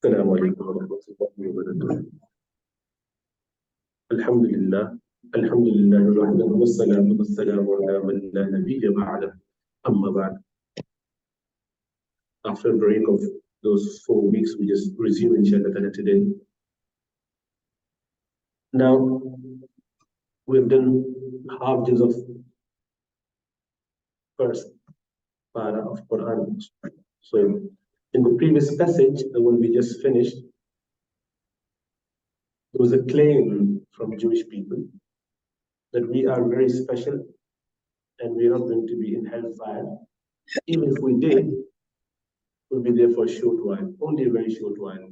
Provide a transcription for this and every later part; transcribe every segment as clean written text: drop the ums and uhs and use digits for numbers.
السلام عليكم ورحمة الله وبركاته. الحمد لله وحده والصلاة والسلام على من لا نبي بعده. أما بعد. After a break of those 4 weeks, we just resume inshallah today. Now, we've done half juz of first para of Quran. So, in the previous passage, the one we just finished, there was a claim from Jewish people that we are very special and we are not going to be in hellfire. Even if we did, we'll be there for a short while, only a very short while.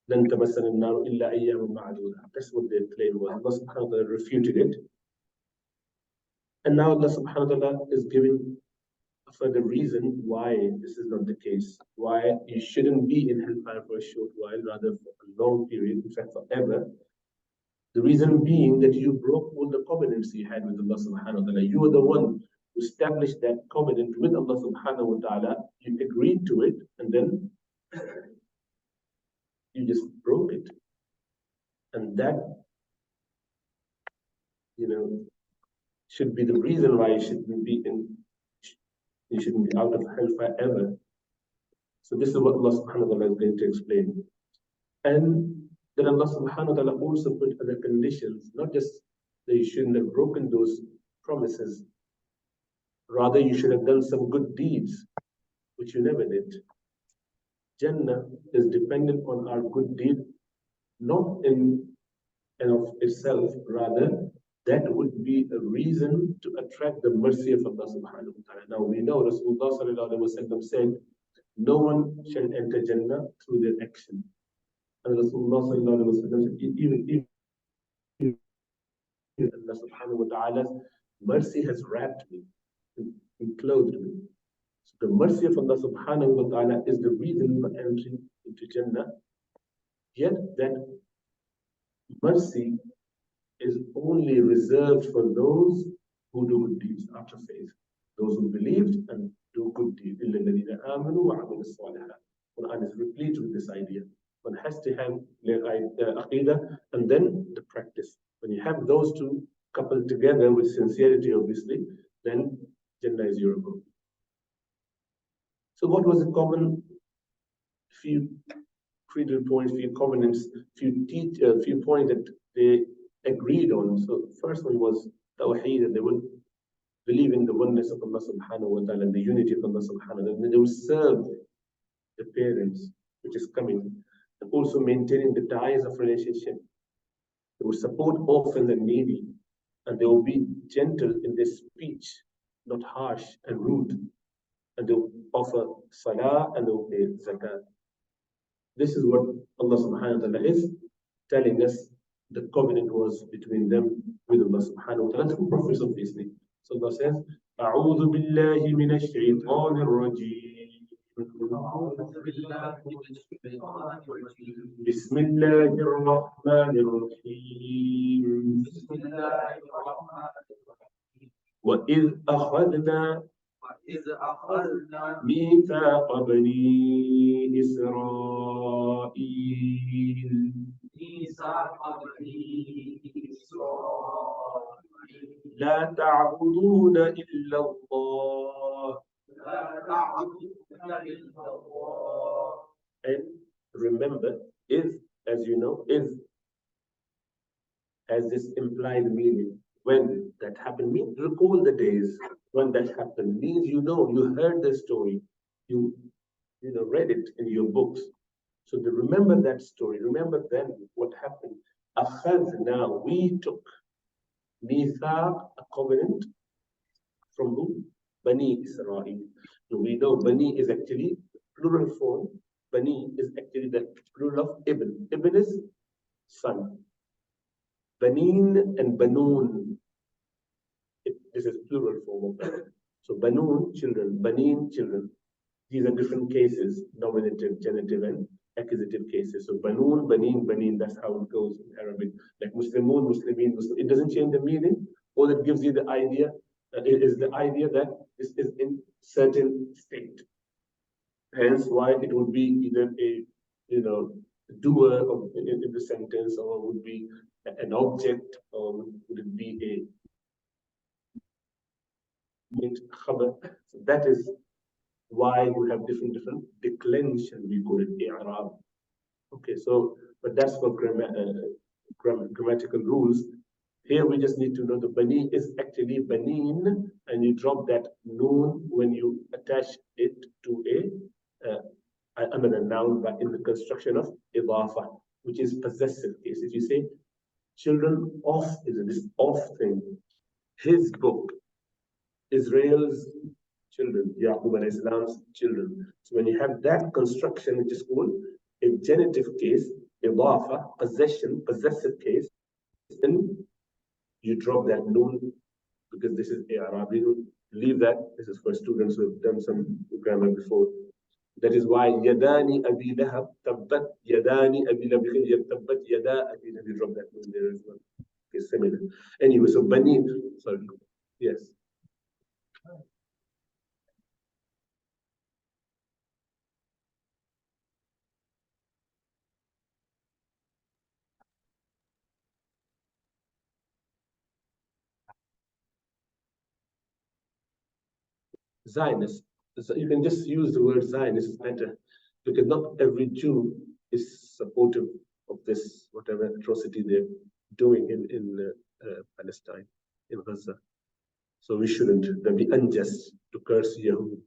Then تمسنا النار إلا أيام معدودة. That's what their claim was. Allah subhanahu wa ta'ala refuted it. And now Allah subhanahu wa ta'ala is giving a further reason why this is not the case. Why you shouldn't be in hellfire for a short while, rather for a long period, in fact forever. The reason being that you broke all the covenants you had with Allah subhanahu wa ta'ala. You were the one who established that covenant with Allah subhanahu wa ta'ala. You agreed to it, and then you just broke it. And that, should be the reason why you shouldn't be out of hellfire ever. So this is what Allah subhanahu wa ta'ala is going to explain. And then Allah subhanahu wa ta'ala also put other conditions, not just that you shouldn't have broken those promises, rather you should have done some good deeds, which you never did. Jannah is dependent on our good deed, not in and of itself, rather that would be a reason to attract the mercy of Allah subhanahu wa ta'ala. Now we know Rasulullah sallallahu alaihi wasallam said, no one shall enter Jannah through their action. And Rasulullah sallallahu alaihi wasallam said, even Allah subhanahu wa ta'ala's mercy has wrapped me, enclosed me. So the mercy of Allah subhanahu wa ta'ala is the reason for entering into Jannah. Yet that mercy is only reserved for those who do good deeds after faith. Those who believed and do good deeds. Quran is replete with this idea. One has to have the aqidah and then the practice. When you have those two coupled together with sincerity, obviously, then Jannah is your abode. So what was the common few creedal points, few covenants, few points that they agreed on? So the first one was Tawheed, that they would believe in the oneness of Allah subhanahu wa ta'ala and the unity of Allah subhanahu wa ta'ala, and they would serve the parents, which is coming, and also maintaining the ties of relationship. They would support orphans and needy, and they will be gentle in their speech, not harsh and rude, and they will offer salah and they will pay zakat. This is what Allah subhanahu wa ta'ala is telling us the covenant was between them with Allah subhanahu wa ta'ala through prophets, obviously. So Allah says, أعوذ بالله من الشيطان الرجيم. بسم الله الرحمن الرحيم. وإذ أخذنا ميثاق بني إسرائيل لا تعبدون إلا الله. And remember, is, as you know, is has this implied meaning. When that happened, means recall the days when that happened. Means you heard the story, you read it in your books. So to remember that story, remember then what happened. Akhadna, we took mithaq, a covenant, from who? Bani Israel. So we know Bani is actually plural form. Bani is actually the plural of Ibn. Ibn is son. Banin and Banoon. This is plural form of that. So Banoon, children. Banin, children. These are different cases, nominative, genitive, and accusative cases. So Banoon, Banin, Banin, that's how it goes in Arabic. Like Muslimun, Muslimin, Muslim. It doesn't change the meaning. All it gives you the idea, it is the idea that this is in certain state. Hence why it would be either a doer in the sentence, or would be an object, or would it be a khabar? So that is why we have different declension. We call it i'rab. Okay, so but that's for grammatical rules. Here we just need to know the bani is actually banin, and you drop that noon when you attach it to another noun, but in the construction of idafa, which is possessive case. If you say children of, is this of thing, his book, Israel's children, Yaqub alayhi salam's children. So when you have that construction, which is called a genitive case, idafa, possession, possessive case, then you drop that noon, because this is i'rab. You leave that. This is for students who have done some grammar before. That is why yadani abi lahab, tabbat yadani abi lahab, tabbat yada abi lahab. You drop that noon there as well. It's similar. Anyway, so bani, sorry, yes. Zionist. So you can just use the word Zionist, it's better, because not every Jew is supportive of this, whatever atrocity they're doing in Palestine, in Gaza. So we shouldn't. That'd be unjust to curse Yahud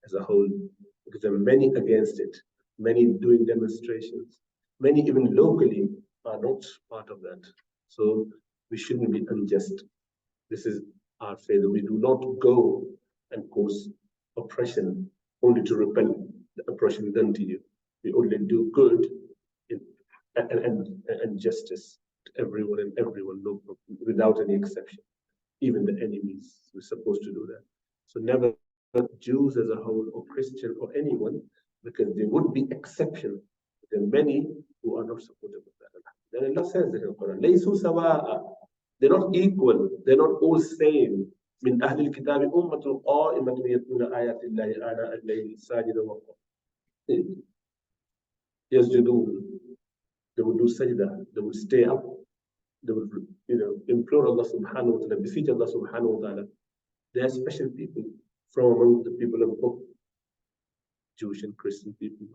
as a whole, because there are many against it, many doing demonstrations, many even locally are not part of that. So we shouldn't be unjust. This is our faith. We do not go and cause oppression only to repel the oppression done to you. We only do good and justice to everyone and everyone, no, without any exception. Even the enemies, we're supposed to do that. So never Jews as a whole, or Christian, or anyone, because there would be exception. There are many who are not supportive of that. Then Allah says that in the Quran, they're not equal, they're not all same. من أهل الكتاب أمة قائمة يتلون آيات الله آناء الليل ساجدا وقائما يسجدون. They would do sajda, they would stay up, they would implore Allah subhanahu wa ta'ala, beseech Allah subhanahu wa ta'ala. They are special people from among the people of book, Jewish and Christian people.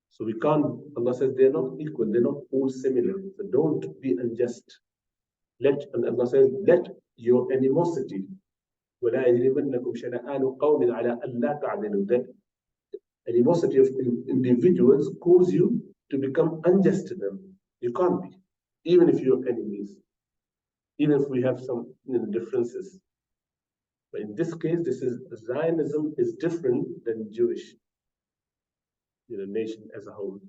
So we can't, Allah says they're not equal, they're not all similar. So don't be unjust. And Allah says, let your animosity, وَلَا يَجْرِمَنَّكُمْ شَنَآنُ قَوْمٍ عَلَىٰ أَلَّا تَعْدِلُوا, that animosity of individuals cause you to become unjust to them. You can't be, even if you're enemies, even if we have some differences. But in this case, Zionism is different than Jewish nation as a whole.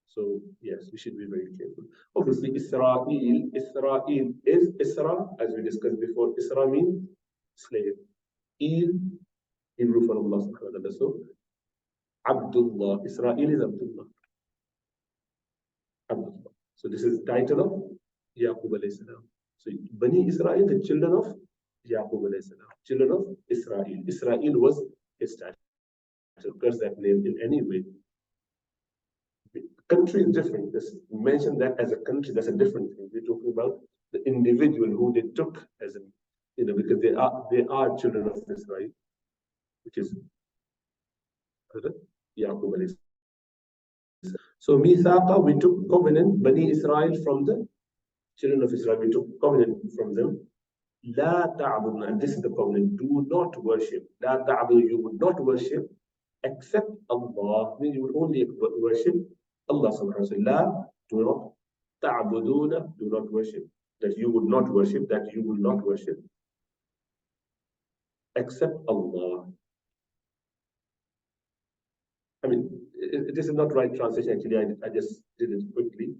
So yes, we should be very careful. Obviously, Israel is Isra, as we discussed before. Isra means slave. Il, Hebrew for Allah subhanahu wa ta'ala. So Abdullah, Israel is Abdullah. Abdullah. So this is the title of Yaqub alayhi salam. So Bani Israel, the children of Yaqub alayhi salam, children of Israel. Israel was his title. So curse that name in any way. Country is different. Just mention that as a country, that's a different thing. We're talking about the individual who they took as because they are children of Israel, which is Yaqub alayhi. So Mithaqa, we took covenant, Bani Israel, from the children of Israel. We took covenant from them. La ta'buduna, and this is the covenant. Do not worship. La ta'budu, you would not worship except Allah. Means you would only worship Allah subhanahu wa ta'ala. Do not ta'buduna, do not worship. That you would not worship, that you will not worship except Allah. I mean, this is not right translation. Actually, I just did it quickly.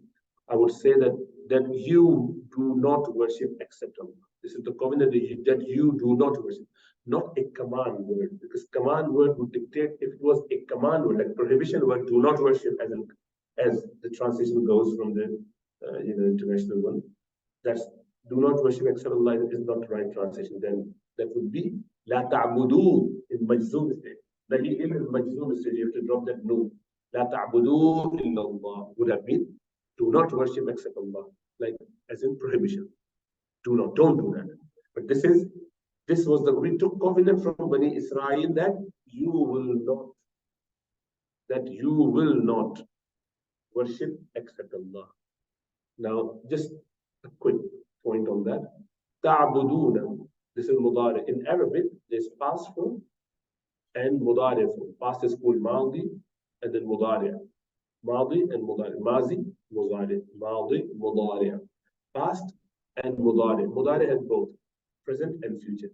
I would say that you do not worship except Allah. This is the covenant that you do not worship, not a command word, because command word would dictate. If it was a command word, like prohibition word, do not worship, as the translation goes from the international one. That's do not worship except Allah is not the right translation. Then that would be la ta'budu in majzoom state. The in majzoom state, you have to drop that no. La ta'budu illallah would have been, do not worship except Allah, like as in prohibition. Don't do that. But this was we took covenant from Bani Israel that you will not worship except Allah. Now, just a quick point on that. Ta'buduna, this is mudari. In Arabic, there's past form and mudari form. Past is called madi, and then mudari. Madi and mudari. Mazi, mudari. Madi, mudari. Past and mudari. Mudari has both present and future.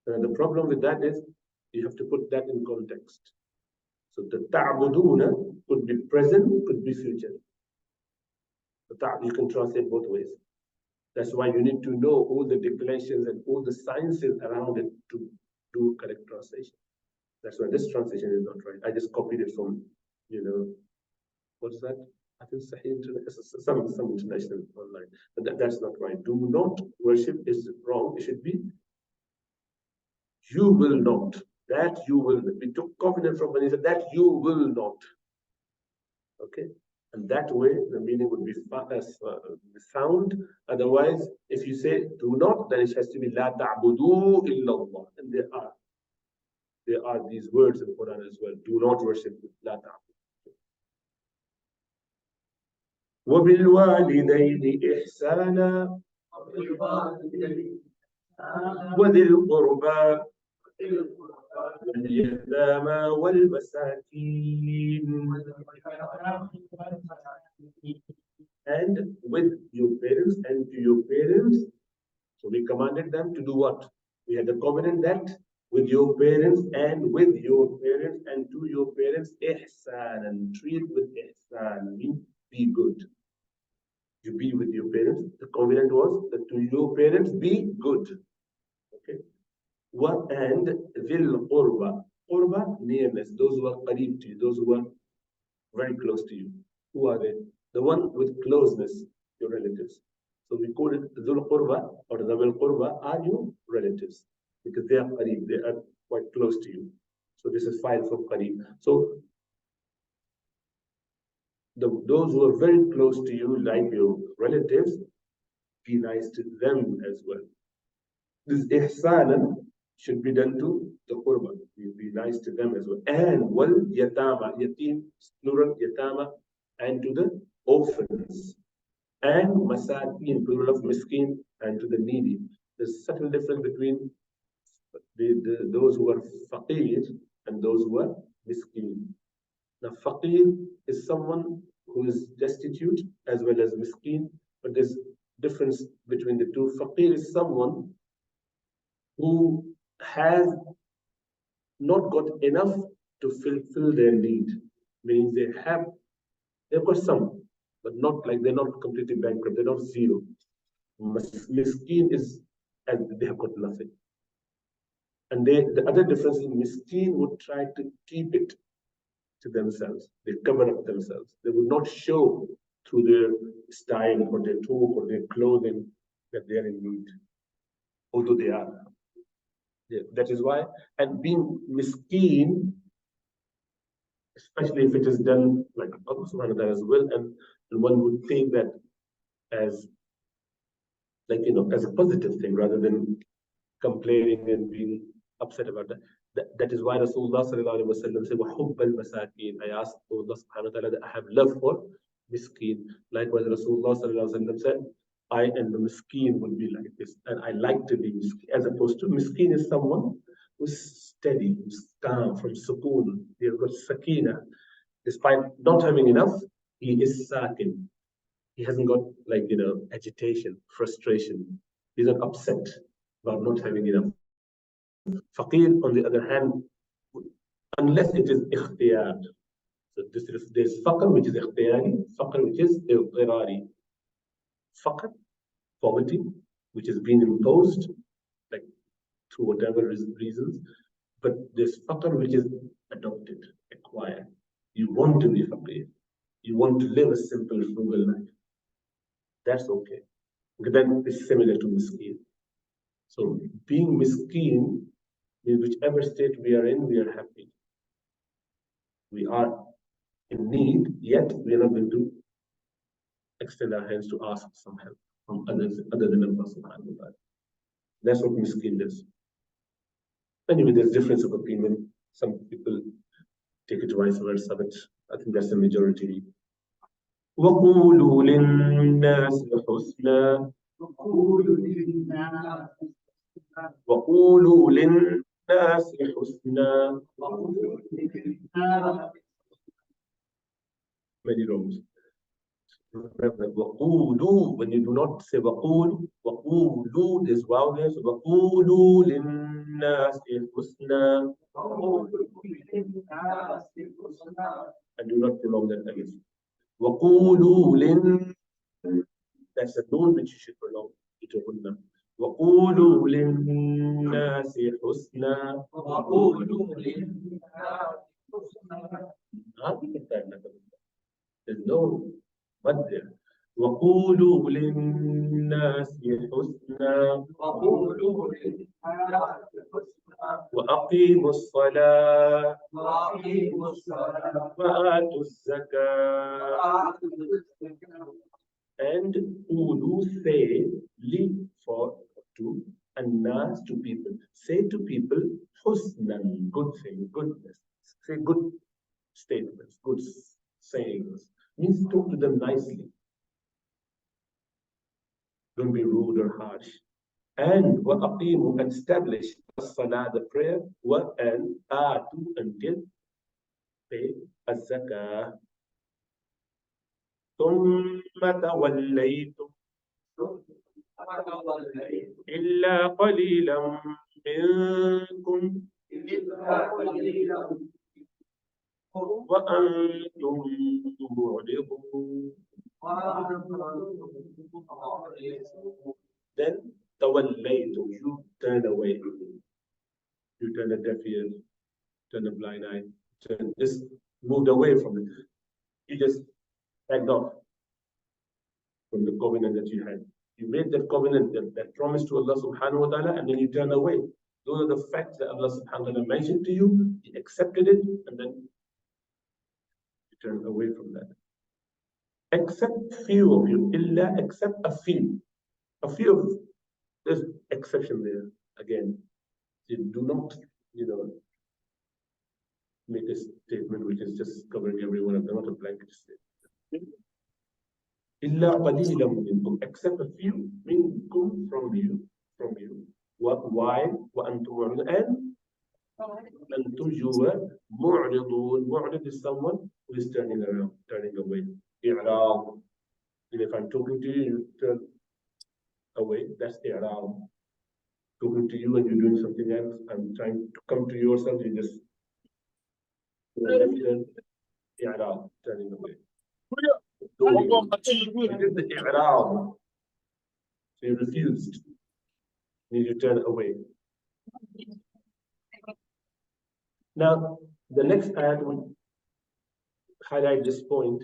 The problem with that is you have to put that in context. So the ta'buduna could be present, could be future. You can translate both ways. That's why you need to know all the declarations and all the sciences around it to do correct translation. That's why this translation is not right. I just copied it from, what's that? I think some international online. But that's not right. Do not worship is wrong. It should be you will not. That you will. We took covenant from Bani Israel that you will not. Okay? And that way, the meaning would be sound. Otherwise, if you say do not, then it has to be la ta'budu illallah. And there are these words in the Quran as well. Do not worship la ta'budu. وَبِالْوَالِدَيْنِ إِحْسَانًا وَذِي الْقُرْبَى اليتامى والمساكين. And with your parents and to your parents. So we commanded them to do what? We had the covenant that with your parents and with your parents and to your parents, ihsan, and treat with ihsan, means be good. You be with your parents. The covenant was that to your parents be good. Okay. And dhil qurba. Qurba, nearness. Those who are qareeb to you, those who are very close to you. Who are they? The one with closeness, your relatives. So we call it dhul qurba or dhabil qurba are your relatives because they are qareeb, they are quite close to you. So this is file from qareeb. So those who are very close to you, like your relatives, be nice to them as well. This ihsanan should be done to the qurba. Be nice to them as well. And wal yatama, yatim, plural yatama, and to the orphans. And masakin, plural of miskin, and to the needy. There's subtle difference between those who are faqir and those who are miskin. Now, faqir is someone who is destitute as well as miskin, but there's difference between the two. Faqir is someone who has not got enough to fulfill their need. Means they've got some, but not like they're not completely bankrupt, they're not zero. Miskin is, and they have got nothing. And the other difference is miskin would try to keep it to themselves. They cover up themselves. They would not show through their style or their talk or their clothing that they are in need, although they are. Yeah, that is why, and being miskin, especially if it is done like Allah subhanahu wa ta'ala as well, and one would take that as like as a positive thing rather than complaining and being upset about that. That is why Rasulullah sallallahu alaihi wasallam said, وَحُبَّ الْمَسَاكِينَ. I asked Allah subhanahu wa ta'ala that I have love for miskin. Likewise, Rasulullah sallallahu alaihi wasallam said, I and the miskin would be like this, and I like to be miskin, as opposed to miskin is someone who's steady, who's calm, from sukoon. He has got sakina. Despite not having enough, he is sakin. He hasn't got agitation, frustration. He's not upset about not having enough. Faqir, on the other hand, unless it is ikhtiyar. So there's faqr, which is ikhtiyari, faqr, which is irari. Faqr, poverty, which has been imposed, like through whatever reasons. But there's faqr, which is adopted, acquired. You want to be faqir. You want to live a simple, frugal life. That's okay. But then it's similar to miskin. So being miskin means whichever state we are in, we are happy. We are in need, yet we are not going to extend our hands to ask some help from others other than Allah subhanahu wa ta'ala. That's what miskin does. Anyway, there's difference of opinion. Some people take it vice versa, but I think that's the majority. وَقُولُوا لِلنَّاسِ حُسْنًا وَقُولُوا لِلنَّاسِ حُسْنًا. Many wrongs. وَقُولُوا, when you do not say وَقُولُوا, وَقُولُوا, there's wow there, so وَقُولُوا لِلنَّاسِ حُسْنًا. And do not prolong that alif. وَقُولُوا لِن, that's a noon which you should prolong it to gunna. وَقُولُوا لِلنَّاسِ حُسْنًا. There's no but there. وَقُولُوا لِلنَّاسِ حُسْنًا وَأَقِيمُوا الصَّلَاةَ وَآتُوا الزَّكَاةَ. And قُولُوا, say, li, for, to, and nas, to people. Say to people, husnan, good thing, goodness. Say good statements, good sayings. Means talk to them nicely. Don't be rude or harsh. And وَأَقِيمُوا, and establish as-salah, the prayer, and atu, until pay az-zakah. ثُمَّ تَوَلَّيْتُمْ إِلَّا قَلِيلًا مِنْكُمْ وَأَنْتُمْ مُعْرِضُونَ. Then تَوَلَّيْتُمْ, you turn away. You turn a deaf ear, turn a blind eye, just moved away from it. You just backed off from the covenant that you had. You made that covenant, that promise to Allah subhanahu wa ta'ala, and then you turn away. Those are the facts that Allah subhanahu wa ta'ala mentioned to you. You accepted it, and then you turn away from that. Except few of you, illa, except a few. A few of, there's exception there. Again, you do not, make a statement which is just covering every one of them, not a blanket statement. Illa qalilam minkum, except a few, minkum, from you. Why? Wa antum, and antum, you were mu'ridun. Mu'rid is someone who is turning around, turning away. I'rab. And if I'm talking to you, you turn away. That's i'rab. Talking to you and you're doing something else. I'm trying to come to yourself. You just i'rab, turning away. You did the i'rab. So you refused. And you turn away. Now, the next ayat would highlight this point.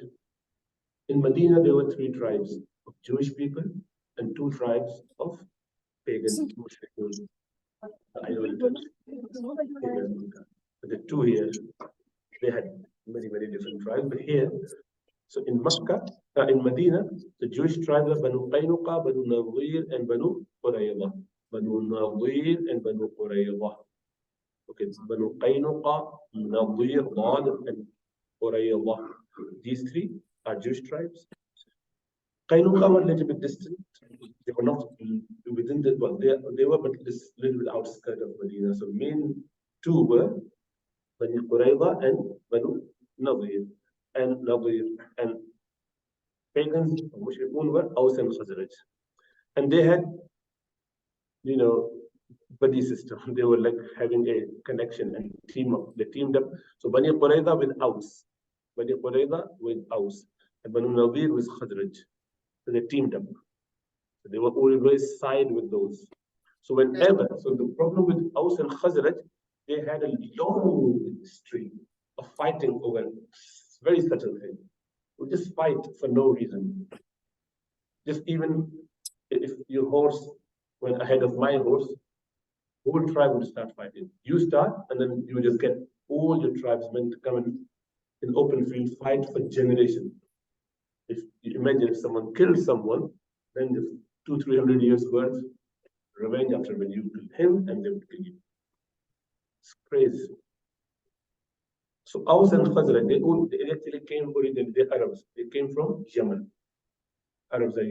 In Medina, there were 3 tribes of Jewish people and 2 tribes of pagan Muslims. But the 2 here, they had many, many different tribes. But here, so in Makkah, in Medina, the Jewish tribes are Banu Qaynuqa, Banu Nadir, and Banu Qurayza. Banu Nadir and Banu Qurayza. Okay, Banu Qaynuqa, Nadir, and Qurayza. These 3 are Jewish tribes. Qaynuqa were a little bit distant. They were not within the, well, they were but this little bit outskirts of Medina. So main 2 were Banu Qurayza and Banu Nadir. And pagans, Mushrikun, were Aus and Khazraj. And they had, buddy system. They were like having a connection and team up. They teamed up. So Banu Qurayza with Aus. Banu Qurayza with Aus. And Banu Nadir with Khazraj. So they teamed up. So they were always side with those. So the problem with Aus and Khazraj, they had a long history of fighting over very subtle thing. We just fight for no reason. Just even if your horse went ahead of my horse, whole tribe would start fighting. You start, and then you just get all your tribesmen to come and in open field fight for generations. If you imagine if someone kills someone, then the 200-300 years worth revenge after when you kill him and they would kill you. It's crazy. So Aus and Khazraj, they actually came originally, the Arabs. They came from Yemen. Arabs are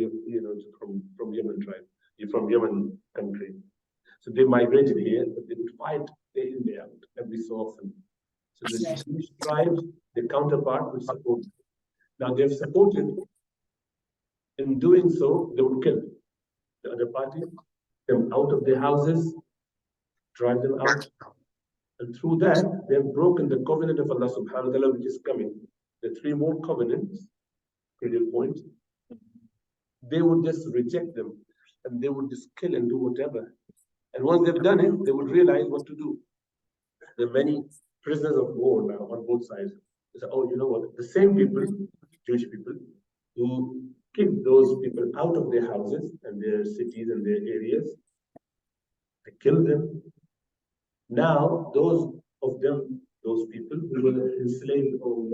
from Yemen tribe. You're from Yemen country. So they migrated here, but they would fight day in, day out, every so often. So the Jewish tribes, the counterpart would support. Now they've supported. In doing so, they would kill the other party, them out of their houses, drive them out. And through that, they have broken the covenant of Allah subhanahu wa ta'ala, which is coming. The 3 more covenants, critical point, they would just reject them and they would just kill and do whatever. And once they've done it, they would realize what to do. There are many prisoners of war now on both sides. They say, oh, you know what? The same people, Jewish people, who kicked those people out of their houses and their cities and their areas, they killed them. Now, those of them, those people who were enslaved or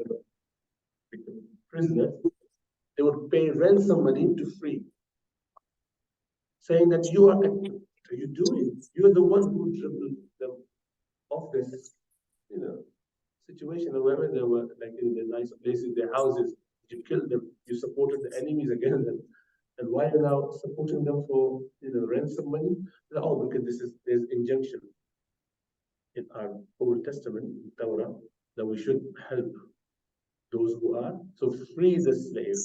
prisoners, they would pay ransom money to free, saying that you are, what are you doing? You're the one who dribbled them off this, situation, or wherever they were, like in the nice places, their houses. You killed them. You supported the enemies against them. And why are you now supporting them for ransom money? Oh, because there's injunction in our Old Testament, Torah, that we should help those who are. So free the slave,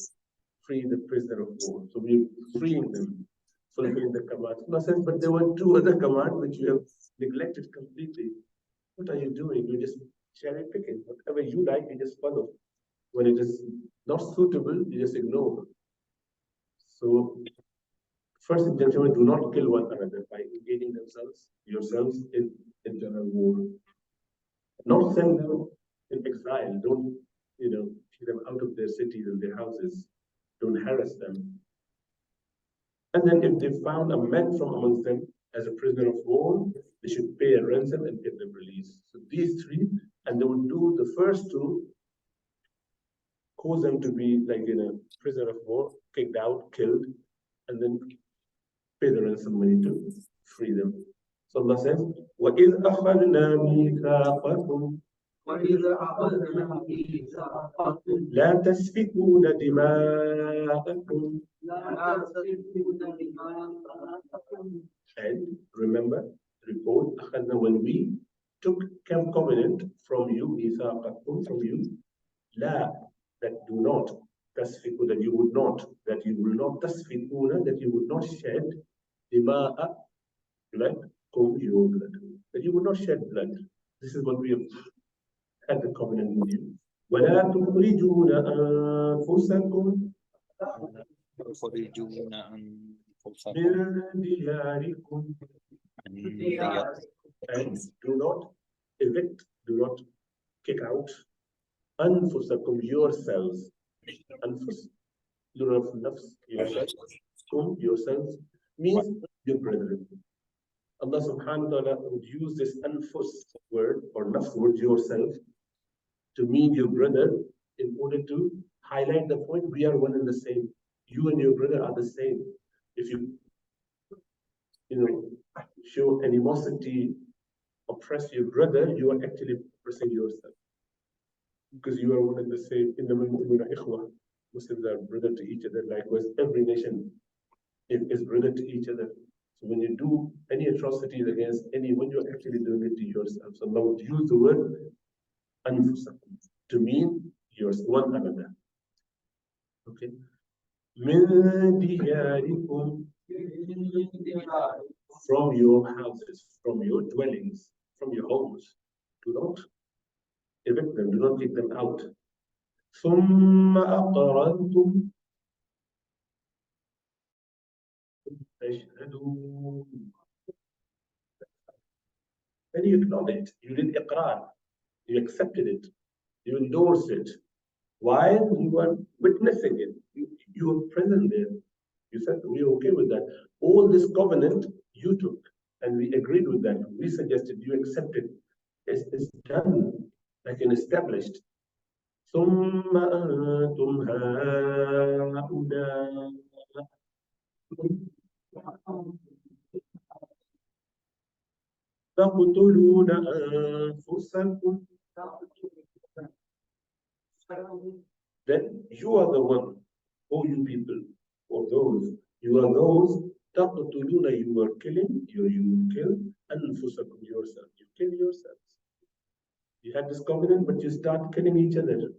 free the prisoner of war. So we're freeing them, fulfilling the command. But there were 2 other commands which you have neglected completely. What are you doing? You're just cherry picking. Whatever you like, you just follow. When it is not suitable, you just ignore. So first injunction, do not kill one another by engaging yourselves in internal war. Not send them in exile. Don't, kick them out of their cities and their houses. Don't harass them. And then if they found a man from amongst them as a prisoner of war, they should pay a ransom and get them released. So these 3, and they would do the first 2, cause them to be like prisoner of war, kicked out, killed, and then pay the ransom money to free them. So Allah says, وَإِذْ أَخَذْنَا مِيثَاقَكُمْ لَا تَسْفِكُونَ دِمَاءَكُمْ. And remember, report, when we took covenant from you, مِيثَاقَكُمْ, from you, لَا, that do not, tasfiku, that you will not, tasfikuna, that you would not shed, dima'a, blood, your blood, that you would not shed blood. This is what we have had the covenant with you. وَلَا تُخْرِجُونَ أَنفُسَكُمْ مِنْ دِيَارِكُمْ, and do not evict, do not kick out أنفسكم, yourselves. Anfus, plural of nafs, yourselves, means your brethren. Allah subhanahu wa ta'ala would use this anfus word or nafs word, yourself, to mean your brother in order to highlight the point we are one and the same. You and your brother are the same. If you show animosity, oppress your brother, you are actually oppressing yourself. Because you are one and the same. In the Muslims are brother to each other. Likewise, every nation is brother to each other. So when you do any atrocities against anyone, you're actually doing it to yourself. So Allah would use the word anfusakum to mean yours, one another. Okay. Min diyarikum, from your houses, from your dwellings, from your homes. Do not evict them, do not kick them out. ثم أقررتم تشهدون. Then you acknowledge, you did iqrar, you accepted it, you endorsed it, while you were witnessing it, you were present there. You said, we're okay with that. All this covenant you took, and we agreed with that. We suggested, you accepted. It's done, like an established. ثم أنتم هؤلاء تقتلون أنفسكم. Then you are the one, oh you people, or those, you are those, تقتلون, you are killing, you kill, أنفسكم, yourself, you kill yourselves. You had this covenant, but you start killing each other.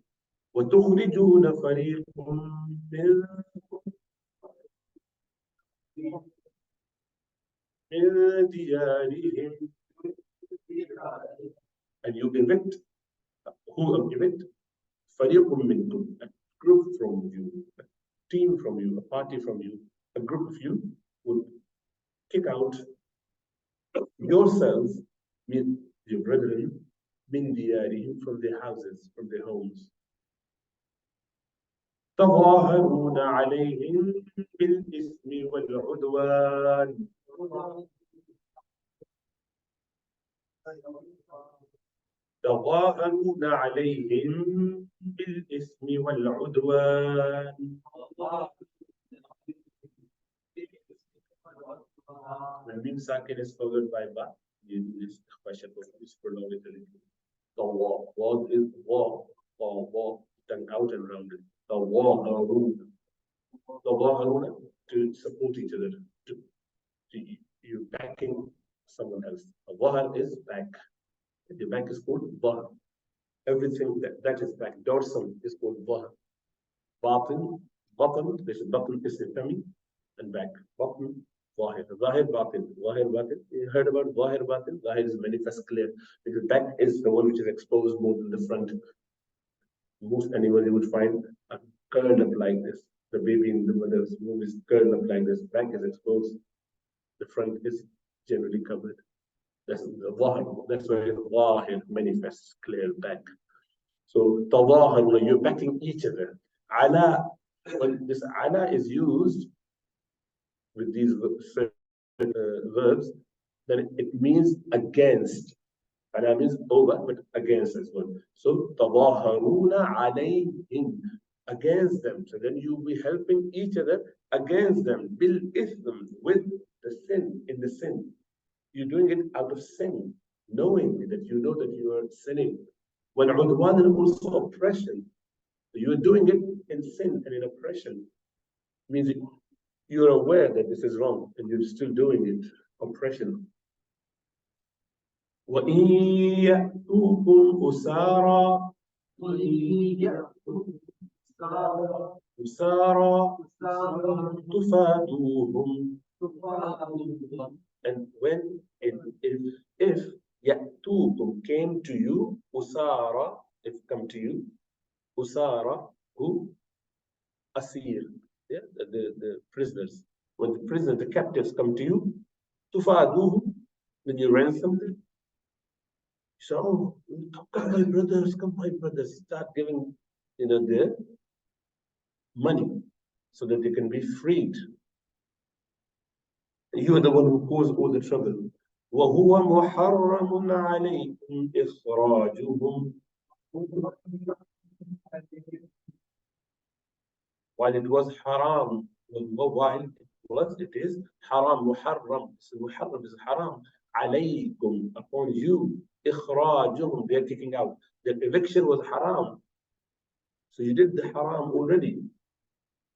وتخرجون فريق منكم من ديارهم, and you evict, who evict? فريق منكم, a group from you, a team from you, a party from you, a group of you would kick out yourselves, mean your brethren, min diyarihim, from their houses, from their homes. تظاهرون عليهم بالإثم والعدوان. تظاهرون عليهم بالإثم والعدوان. When being sakin is followed by ba, this question is prolonged a little. The war is war, or war done out and rounded. The war to support each other, to you backing someone else. A war is back. The back is called war. Everything that is back. Dorsum is called war. Batin, this is batin is the tummy, and back. Batin, Zahir. Zahir, Batin. Zahir, Batin. You heard about Zahir, Batin? Zahir is manifest clear. Because back is the one which is exposed more than the front. Most animals you would find are curled up like this. The baby in the mother's womb is curled up like this. Back is exposed. The front is generally covered. That's the Zahir. That's why Zahir manifests clear back. So Tawahar, you're backing each other. Ala, when this ala is used with these verbs, then it means against. Ala means over, but against as well. So tawaharuna alayhim, against them. So then you'll be helping each other against them. Bil ithm, with the sin, in the sin. You're doing it out of sin, knowing that you know that you are sinning. When udwan is also oppression. You are doing it in sin and in oppression. Means you're aware that this is wrong and you're still doing it. Oppression. وَإِن يَأْتُوكُمْ أُسَارَى تُفَادُوهُمْ. And when, if يَأْتُوكُمْ came to you, أُسَارَى, if come to you, Usara, who? Asir, yeah, the prisoners. When the prisoners, the captives come to you, Tufaduhu, then you ransom them. So, come my brothers, start giving, their money so that they can be freed. You are the one who caused all the trouble. وَهُوَ مُحَرَّمٌ عَلَيْكُمْ إِخْرَاجُهُمْ. While it was haram, it is haram, muharram. So muharram is haram. Alaykum, upon you. Ikhrajuhum, they are kicking out. The eviction was haram. So you did the haram already.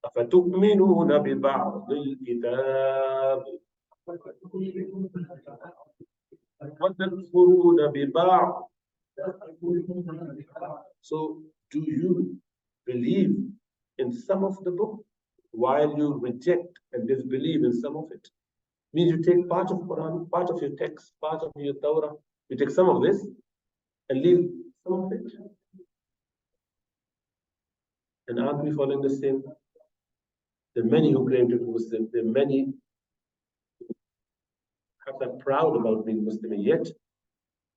أَفَتُؤْمِنُونَ بِبَعْضِ الْكِتَابِ وَتَكْفُرُونَ بِبَعْضِ. So do you believe in some of the book while you reject and disbelieve in some of it? Means you take part of Quran, part of your text, part of your Torah, you take some of this and leave some of it. And aren't we following the same? There are many who claim to be Muslim, there are many who have that proud about being Muslim, and yet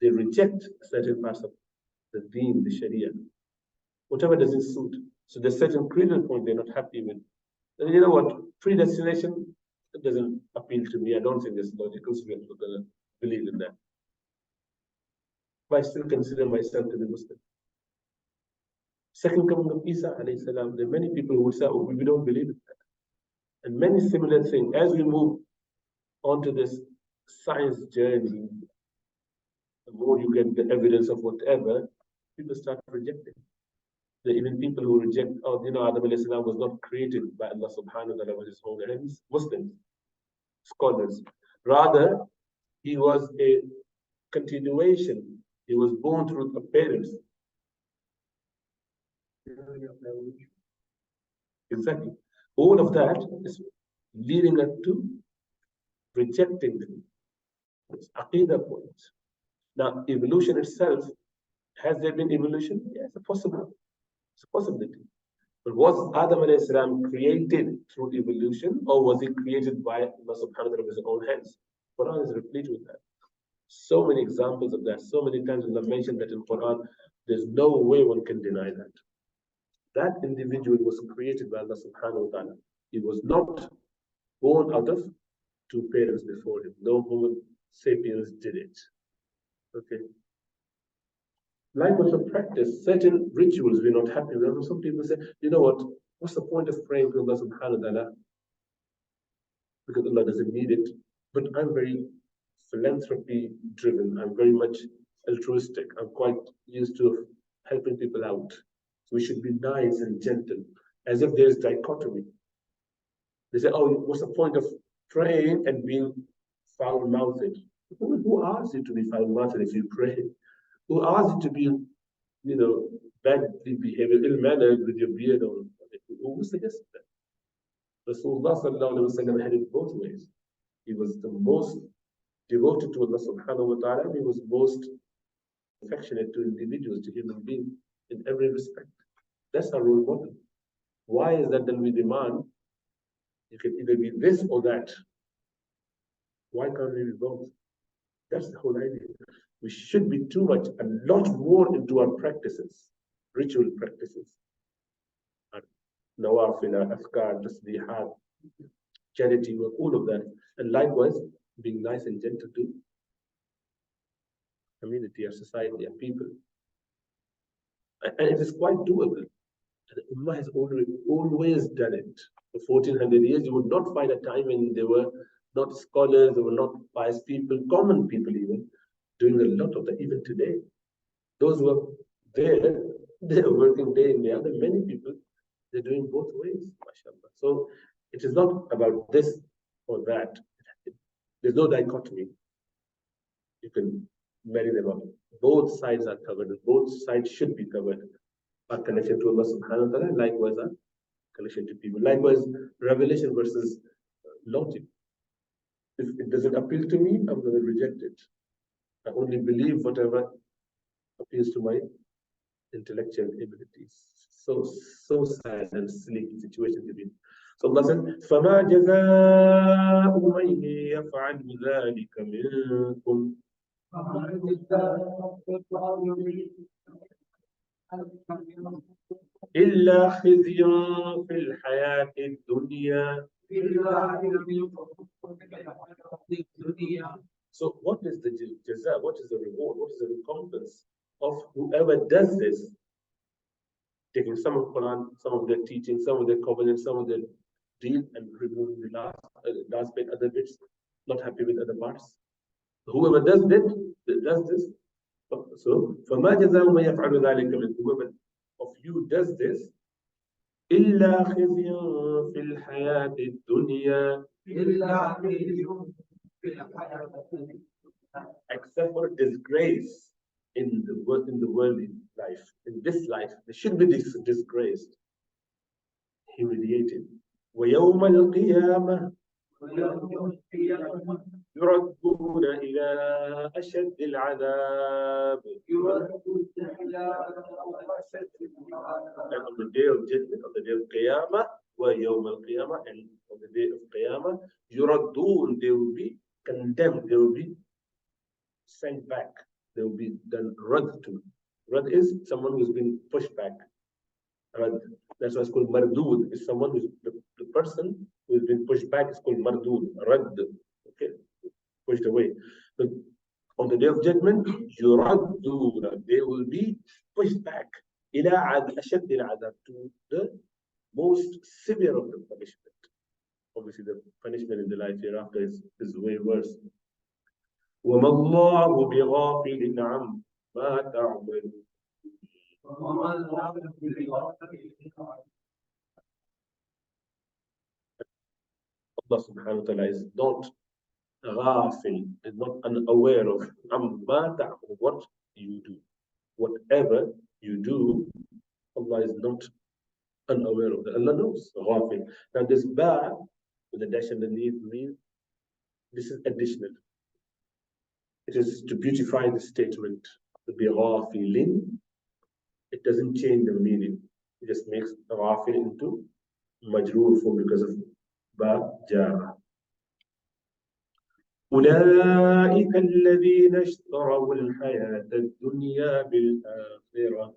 they reject certain parts of the deen, the Sharia, whatever doesn't suit. So there's certain creedal point they're not happy with. And you know what? Predestination, it doesn't appeal to me. I don't think it's logical, so we're not going to believe in that. But I still consider myself to be Muslim. Second coming of Isa alayhi salam, there are many people who will say, oh, we don't believe in that. And many similar things. As we move onto this science journey, the more you get the evidence of whatever, people start rejecting. There are even people who reject, oh, Adam alayhi salam was not created by Allah subhanahu wa ta'ala with his own hands. Muslims, scholars. Rather, he was a continuation. He was born through the parents. Exactly. All of that is leading us to rejecting them. It's aqidah point. Now, evolution itself, has there been evolution? Yes, it's possible. It's a possibility. But was Adam alayhi salam created through evolution, or was he created by Allah subhanahu wa ta'ala with his own hands? Quran is replete with that. So many examples of that. So many times Allah mentioned that in Quran. There's no way one can deny that. That individual was created by Allah subhanahu wa ta'ala. He was not born out of two parents before him. No Homo sapiens did it. Okay. Likewise, for practice, certain rituals we're not happy with. Some people say, you know what? What's the point of praying to Allah subhanahu wa ta'ala? Because Allah doesn't need it. But I'm very philanthropy driven. I'm very much altruistic. I'm quite used to helping people out. So we should be nice and gentle, as if there's dichotomy. They say, oh, what's the point of praying and being foul-mouthed? Who asked you to be foul-mouthed if you pray? Who asked you to be, badly behaved, ill-mannered with your beard on? Who suggested that? Rasulullah sallallahu alaihi wasallam had it both ways. He was the most devoted to Allah subhanahu wa ta'ala, and he was most affectionate to individuals, to human beings, in every respect. That's our role model. Why is that then we demand you can either be this or that? Why can't we be both? That's the whole idea. We should be a lot more into our practices, ritual practices. Nawafil, afkar, tasbihat, charity work, all of that. And likewise, being nice and gentle to community, our society, our people. And it is quite doable. And the Ummah has always done it. For 1400 years, you would not find a time when there were not scholars, there were not pious people, common people even, doing a lot of that, even today. Those who are there, they're working day in day out. And many people, they're doing both ways, mashallah. So it is not about this or that. There's no dichotomy. You can marry them up. Both sides are covered, and both sides should be covered. Our connection to Allah subhanahu wa ta'ala, likewise our connection to people. Likewise, revelation versus logic. If it doesn't appeal to me, I'm going to reject it. I only believe whatever appeals to my intellectual abilities. So sad and silly situation to be in. So Allah said, فَمَا جَزَاءُ مَنْ يَفْعَلُ ذَلِكَ مِنْكُمْ إِلَّا خِزْيٌ فِي الْحَيَاةِ الدُّنْيَا. So what is the jaza? What is the reward? What is the recompense of whoever does this? Taking some of Quran, some of their teaching, some of their covenants, some of their deal, and removing the last bit, other bits, not happy with other parts. Whoever does this. So, فَمَا جَزَاءُ مَنْ يَفْعَلُ ذَلِكَ مِنْكُمْ. Whoever of you does this, إِلَّا خِزْيٌ فِي الْحَيَاةِ الدُّنْيَا. Except for disgrace in the worldly life. In this life, they should be disgraced, humiliated. وَيَوْمَ الْقِيَامَةِ يُرَدُّونَ إِلَى أَشَدِّ الْعَذَابِ. And on the day of judgment, on the day of Qiyamah, وَيَوْمَ الْقِيَامَةِ, and on the day of Qiyamah, يُرَدُّونَ, they will be condemned, they will be sent back, they will be done rad to. Rad is someone who's been pushed back. Rad. That's why it's called mardud. It's someone who's the person who's been pushed back is called mardud. Rad. Okay, pushed away. But on the day of judgment, yuraduna, they will be pushed back إلى أشد العذاب, to the most severe of the punishment. Obviously, the punishment in the life hereafter is way worse. وَمَا اللَّهُ بِغَافِلٍ عَمَّا تَعْمَلُونَ. Allah subhanahu wa ta'ala is not ghafil, is not unaware of amma ta'mal, what you do. Whatever you do, Allah is not unaware of that. Allah knows. Ghafil. Now this ba with the dash underneath means this is additional. It is to beautify the statement. To be ghafilin, it doesn't change the meaning. It just makes ghafil into majroor form because of ba jara. أولئك الذين اشتروا الحياة الدنيا بالآخرة.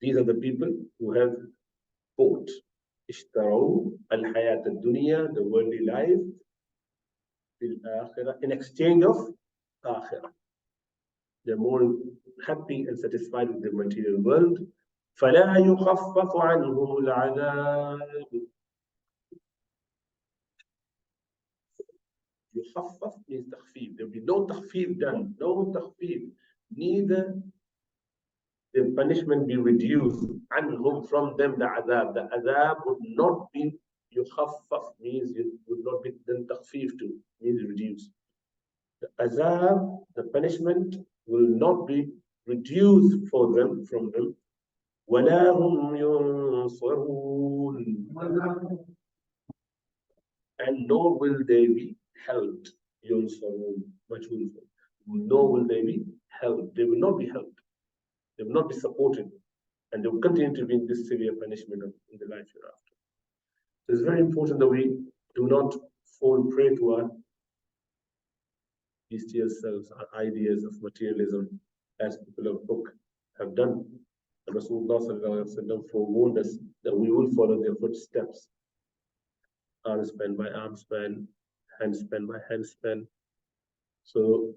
These are the people who have bought اشتروا الحياة الدنيا, the worldly life, بالآخرة, in exchange of آخرة. They're more happy and satisfied with the material world. فلا يخفف عنهم العذاب. يخفف means تخفيف. There will be no تخفيف done, no تخفيف. Neither the punishment be reduced عنهم, from them, the adab. The adab would not be يخفف, means it would not be then تخفيف to, means reduced. The azab, the punishment, will not be reduced for them, from them. وَلَا هُمْ يُنصَرُونَ. And nor will they be helped. يُنصَرُونَ. Nor will they be helped. They will not be helped. They will not be supported. And they will continue to be in this severe punishment in the life hereafter. So it's very important that we do not fall prey to our bestial selves, our ideas of materialism, as people of book have done. And Rasulullah forewarned us that we will follow their footsteps. Arm span by arm span, hand span by hand span. So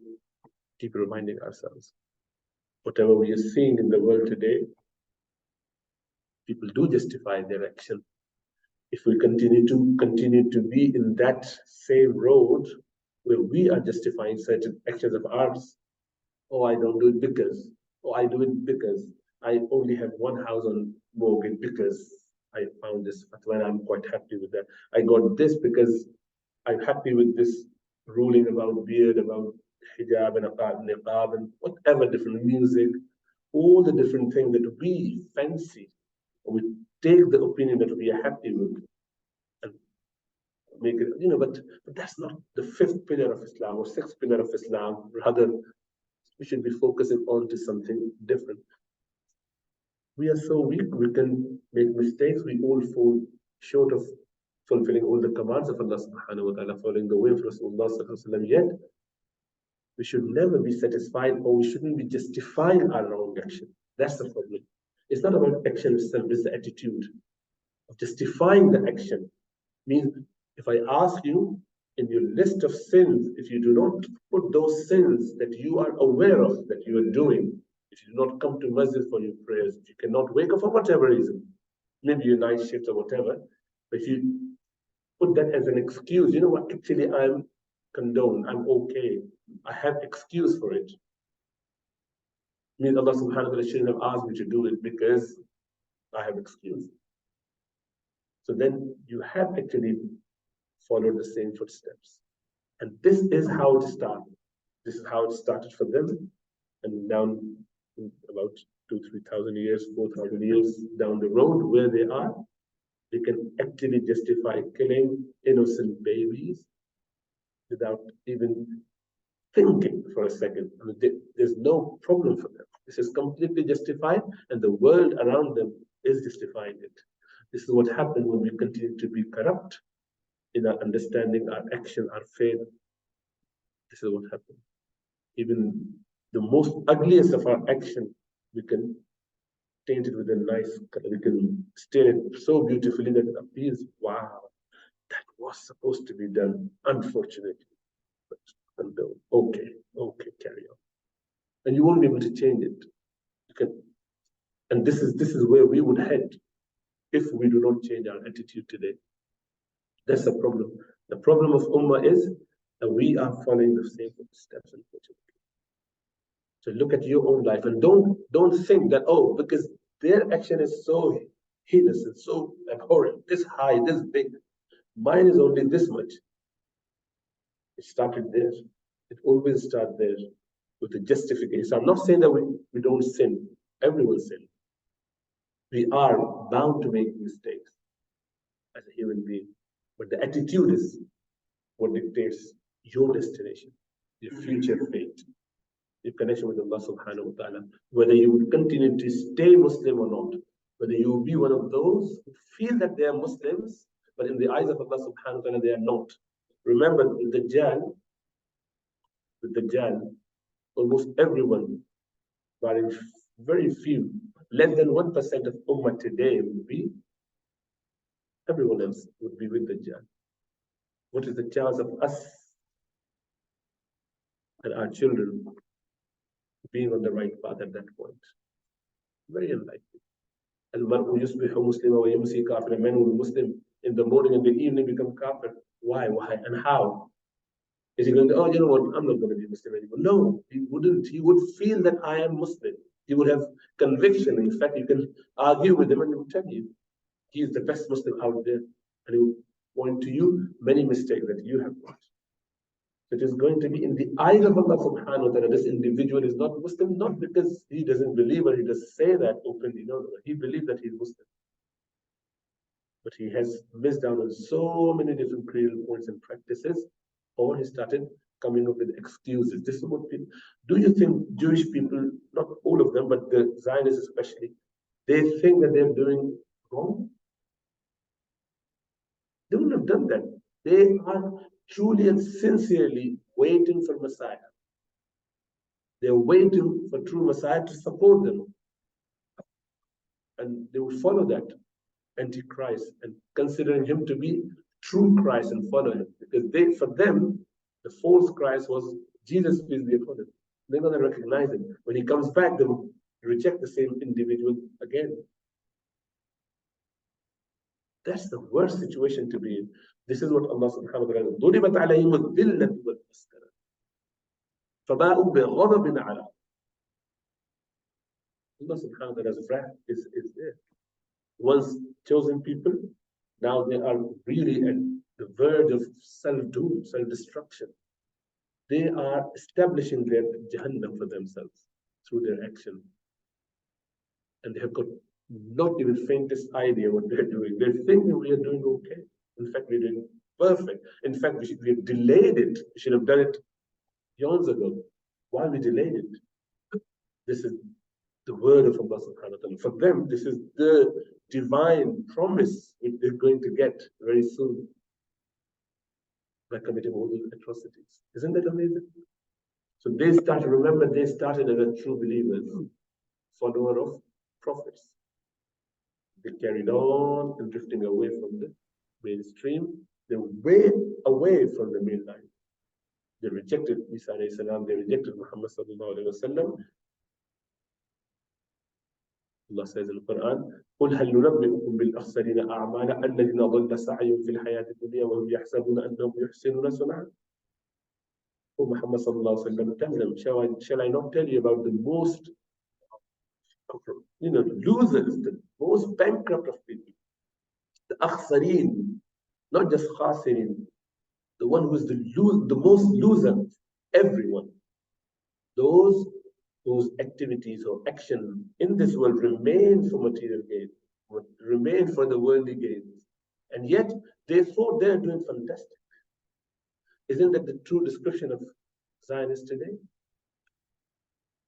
keep reminding ourselves. Whatever we are seeing in the world today, people do justify their action. If we continue to be in that same road where we are justifying certain actions of ours, oh, I don't do it because, oh, I do it because I only have one house on mortgage because I found this fatwa and I'm quite happy with that. I got this because I'm happy with this ruling about beard, about hijab and niqab and whatever different music, all the different things that we fancy. We take the opinion that we are happy with and make it, but that's not the fifth pillar of Islam or sixth pillar of Islam. Rather, we should be focusing on to something different. We are so weak, we can make mistakes, we all fall short of fulfilling all the commands of Allah subhanahu wa ta'ala, following the way of Rasulullah sallallahu alaihi wasallam. Yet, we should never be satisfied, or we shouldn't be justifying our wrong action. That's the problem. It's not about action itself, it's the attitude of justifying the action. Means, if I ask you in your list of sins, if you do not put those sins that you are aware of that you are doing, if you do not come to masjid for your prayers, if you cannot wake up for whatever reason, maybe your night shift or whatever, but if you put that as an excuse, you know what, actually I'm condoned, I'm okay, I have excuse for it. Means Allah subhanahu wa ta'ala shouldn't have asked me to do it because I have excuse. So then you have actually followed the same footsteps. And this is how it started. This is how it started for them. And down about 2,000-3,000 years, 4,000 years down the road where they are, they can actually justify killing innocent babies without even thinking for a second. I mean, there's no problem for them. This is completely justified, and the world around them is justifying it. This is what happened when we continue to be corrupt in our understanding, our action, our faith. This is what happened. Even the most ugliest of our action, we can taint it with a nice color. We can stain it so beautifully that it appears, wow, that was supposed to be done, unfortunately. condone. Okay, carry on. And you won't be able to change it. You can, and this is where we would head if we do not change our attitude today. That's the problem. The problem of Ummah is that we are following the same steps, unfortunately. So look at your own life and don't think that, oh, because their action is so heinous and so abhorrent, this high, this big. Mine is only this much. It started there. It always starts there with the justification. So I'm not saying that we don't sin. Everyone sins. We are bound to make mistakes as a human being. But the attitude is what dictates your destination, your future fate, your connection with Allah subhanahu wa ta'ala, whether you would continue to stay Muslim or not, whether you will be one of those who feel that they are Muslims, but in the eyes of Allah subhanahu wa ta'ala, they are not. Remember, with the Dajjal, almost everyone, barring very few, less than 1% of Ummah today would be, everyone else would be with the Dajjal. What is the chance of us and our children being on the right path at that point? Very unlikely. Al-mar'u yusbihu muslima wa yumsi kafir. A man who is Muslim in the morning and the evening become kafir. Why? And how? Is he going to, oh, you know what, I'm not going to be Muslim anymore? No, he wouldn't. He would feel that I am Muslim. He would have conviction. In fact, you can argue with him and he will tell you he is the best Muslim out there. And he will point to you many mistakes that you have got. It is going to be in the eyes of Allah subhanahu wa ta'ala. This individual is not Muslim, not because he doesn't believe or he doesn't say that openly. No, he believes that he is Muslim. But he has missed out on so many different creedal points and practices, or he started coming up with excuses. This is what people do. You think Jewish people, not all of them, but the Zionists especially, they think that they're doing wrong? They wouldn't have done that. They are truly and sincerely waiting for Messiah. They're waiting for true Messiah to support them. And they will follow that Antichrist and considering him to be true Christ and follow him. Because for them, the false Christ was Jesus, peace be upon him. They're going to recognize him. When he comes back, they will reject the same individual again. That's the worst situation to be in. This is what Allah subhanahu wa ta'ala says. ضُرِبَتْ عَلَيْهِمُ الذِّلَّةُ وَالْمَسْكَنَةُ فَبَاءُوا بِغَضَبٍ عَلَىٰ. Allah subhanahu wa ta'ala's wrath is there. Once chosen people, now they are really at the verge of self-doom, self-destruction. They are establishing their Jahannam for themselves through their action. And they have got not even faintest idea what they're doing. They're thinking we are doing okay. In fact, we're doing perfect. In fact, we have delayed it. We should have done it eons ago. Why we delayed it? This is the word of Allah subhanahu wa ta'ala. For them, this is the divine promise which they're going to get very soon by committing all those atrocities. Isn't that amazing? So they started as a true believers, follower of prophets. They carried on and drifting away from the mainstream. They were way away from the main line. They rejected Isa alayhi salam, they rejected Muhammad sallallahu alayhi wa sallam. Allah says in the Quran, قُلْ هَلْ نُنَبِّئُكُمْ بِالْأَخْسَرِينَ أَعْمَالًا الَّذِينَ ضَلَّ سَعْيُهُمْ فِي الْحَيَاةِ الدُّنْيَا وَهُمْ يَحْسَبُونَ أَنَّهُمْ يُحْسِنُونَ صُنْعًا. O Muhammad sallallahu alayhi wa sallam, tell them, shall I not tell you about the most losers, the most bankrupt of people? The akhsareen, not just khasirin, the one who is the most loser, everyone. Those whose activities or action in this world remain for material gain, remain for the worldly gains, and yet they thought they're doing fantastic. Isn't that the true description of Zionists today?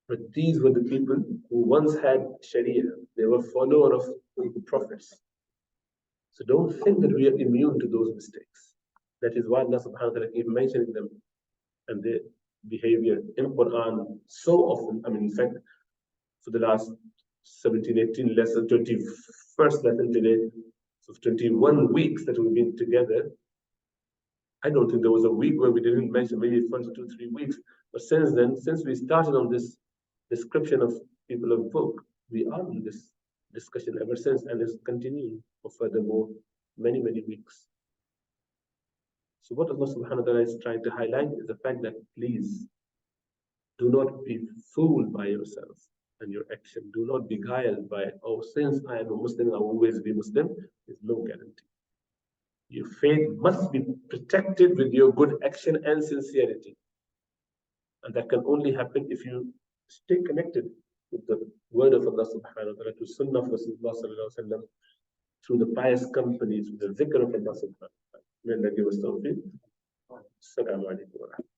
But these were the people who once had Sharia. They were followers of the prophets. So don't think that we are immune to those mistakes. That is why Allah subhanahu wa ta'ala keeps mentioning them and their behavior in Quran so often. I mean, in fact, for the last 17, 18 lessons, 21st lesson today, so 21 weeks that we've been together, I don't think there was a week where we didn't mention, maybe the first 2, 3 weeks. But since then, since we started on this description of people of book, we are in this discussion ever since, and it's continuing for furthermore many, many weeks. So what Allah subhanahu wa ta'ala is trying to highlight is the fact that please do not be fooled by yourself and your action. Do not be beguiled by, oh, since I am a Muslim, I will always be Muslim. There's no guarantee. Your faith must be protected with your good action and sincerity. And that can only happen if you stay connected with the word of Allah subhanahu wa ta'ala, to sunnah of Rasulullah sallallahu alaihi wasallam, through the pious companies, with the zikr of Allah subhanahu wa ta'ala. May Allah give us tawfiq. Assalamu alaikum wa rahmatullahi.